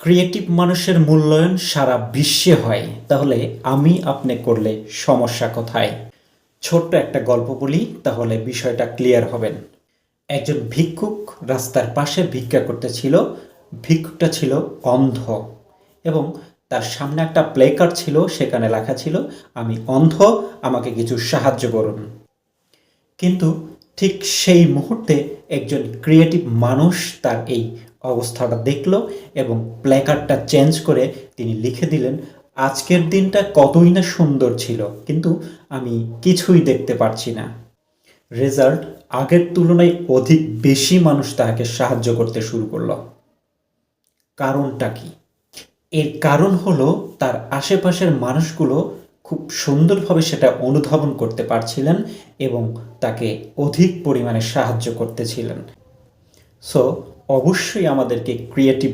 Creative মানুষের মূল্যায়ন সারা বিশ্বে হয়, তাহলে আমি আপনি করলে সমস্যা কোথায়? ছোট্ট একটা গল্প বলি, তাহলে বিষয়টা ক্লিয়ার হবেন। একজন ভিক্ষুক রাস্তার পাশে ভিক্ষা করতেছিল। ভিক্ষুকটা ছিল অন্ধ এবং তার সামনে একটা প্লে কার্ড ছিল, সেখানে লেখা ছিল, আমি অন্ধ, আমাকে কিছু সাহায্য করুন। কিন্তু ঠিক সেই মুহূর্তে একজন ক্রিয়েটিভ মানুষ তার এই অবস্থাটা দেখল এবং প্ল্যাকার্ডটা চেঞ্জ করে তিনি লিখে দিলেন, আজকের দিনটা কতই না সুন্দর ছিল, কিন্তু আমি কিছুই দেখতে পারছি না। রেজাল্ট, আগের তুলনায় অধিক বেশি মানুষ তাকে সাহায্য করতে শুরু করলো। কারণটা কি? এর কারণ হলো তার আশেপাশের মানুষগুলো খুব সুন্দরভাবে সেটা অনুধাবন করতে পারছিলেন এবং তাকে অধিক পরিমাণে সাহায্য করতেছিলেন। সো অবশ্যই আমাদেরকে ক্রিয়েটিভ